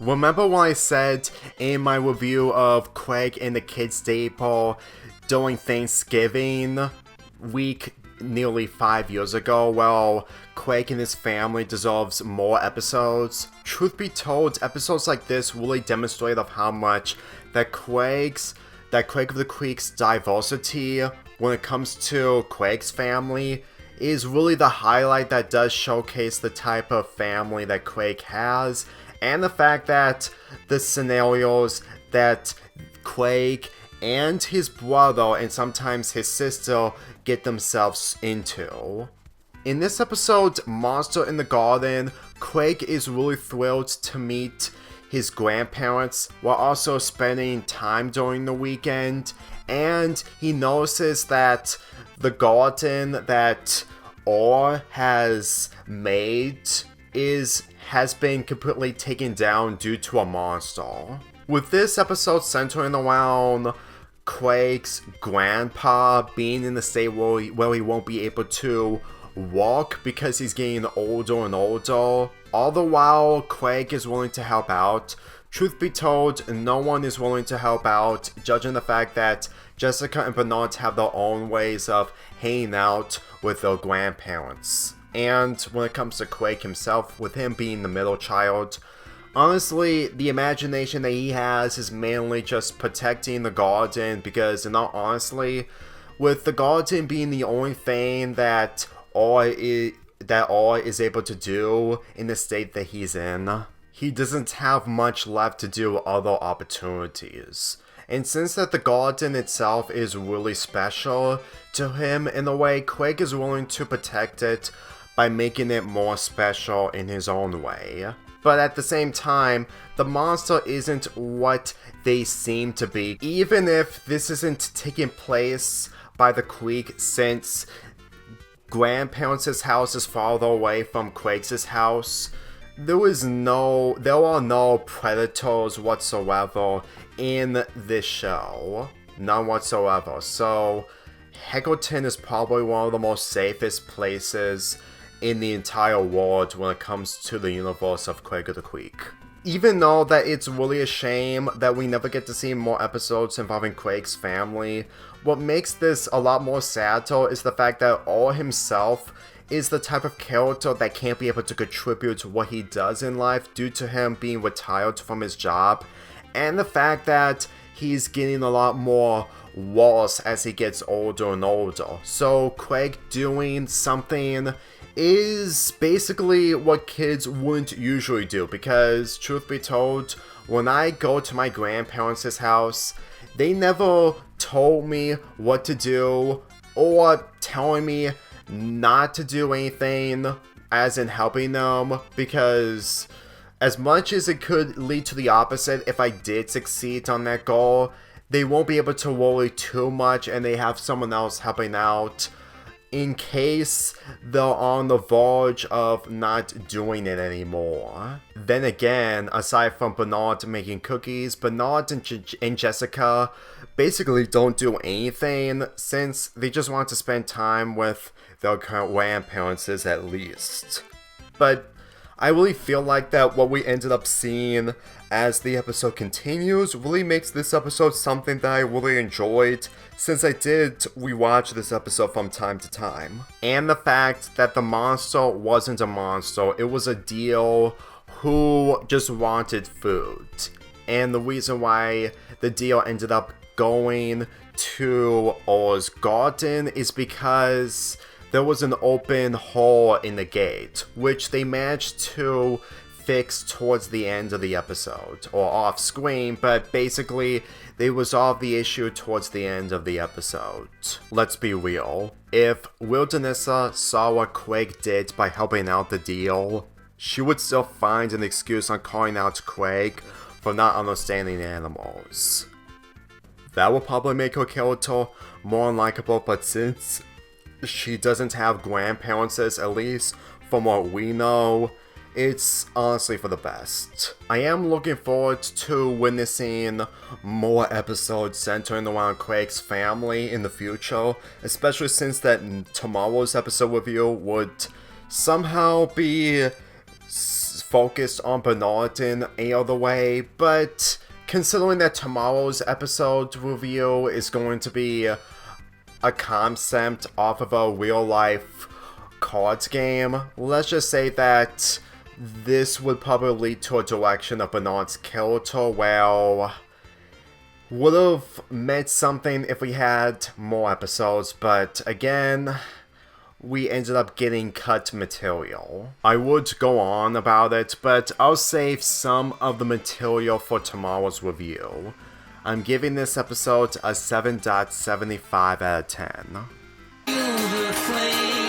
Remember when I said in my review of Craig and the Kid Staple during Thanksgiving week nearly 5 years ago? Well, Craig and his family deserves more episodes. Truth be told, episodes like this really demonstrate of how much that Craig of the Creek's diversity when it comes to Craig's family is really the highlight that does showcase the type of family that Craig has, and the fact that the scenarios that Craig and his brother and sometimes his sister get themselves into. In this episode, Monster in the Garden, Craig is really thrilled to meet his grandparents while also spending time during the weekend, and he notices that the garden that Orr has made has been completely taken down due to a monster. With this episode centering around Craig's grandpa being in the state where he won't be able to walk because he's getting older and older, all the while Craig is willing to help out. Truth be told, no one is willing to help out, judging the fact that Jessica and Bernard have their own ways of hanging out with their grandparents. And when it comes to Craig himself, with him being the middle child, honestly, the imagination that he has is mainly just protecting the garden, because in all honesty, with the garden being the only thing that Orr is able to do in the state that he's in, he doesn't have much left to do other opportunities. And since that the garden itself is really special to him in a way, Craig is willing to protect it by making it more special in his own way. But at the same time, the monster isn't what they seem to be. Even if this isn't taking place by the creek, since grandparents' house is farther away from Craig's house, there are no predators whatsoever in this show. None whatsoever. So Heckleton is probably one of the most safest places in the entire world when it comes to the universe of Craig of the Creek. Even though that it's really a shame that we never get to see more episodes involving Craig's family, what makes this a lot more sadder is the fact that Orr himself is the type of character that can't be able to contribute to what he does in life due to him being retired from his job, and the fact that he's getting a lot more worse as he gets older and older. So Craig doing something is basically what kids wouldn't usually do, because truth be told, when I go to my grandparents' house, they never told me what to do or telling me not to do anything, as in helping them, because as much as it could lead to the opposite if I did succeed on that goal, they won't be able to worry too much and they have someone else helping out in case they're on the verge of not doing it anymore. Then again, aside from Bernard making cookies, Bernard and Jessica basically don't do anything since they just want to spend time with their current grandparents at least. But I really feel like that what we ended up seeing as the episode continues really makes this episode something that I really enjoyed, since I did rewatch this episode from time to time. And the fact that the monster wasn't a monster, it was a deer who just wanted food. And the reason why the deer ended up going to Orr's garden is because there was an open hole in the gate, which they managed to fix towards the end of the episode, or off screen, but basically they resolved the issue towards the end of the episode. Let's be real, if Wildernessa saw what Craig did by helping out the deal, she would still find an excuse on calling out Craig for not understanding animals. That would probably make her character more unlikable, but since she doesn't have grandparents, at least from what we know, it's honestly for the best. I am looking forward to witnessing more episodes centering around Craig's family in the future, especially since that tomorrow's episode review would somehow be focused on Bernardin any other way, but considering that tomorrow's episode review is going to be a concept off of a real-life cards game, let's just say that this would probably lead to a direction of Bernard's character, well, would have meant something if we had more episodes, but again, we ended up getting cut material. I would go on about it, but I'll save some of the material for tomorrow's review. I'm giving this episode a 7.75 out of 10.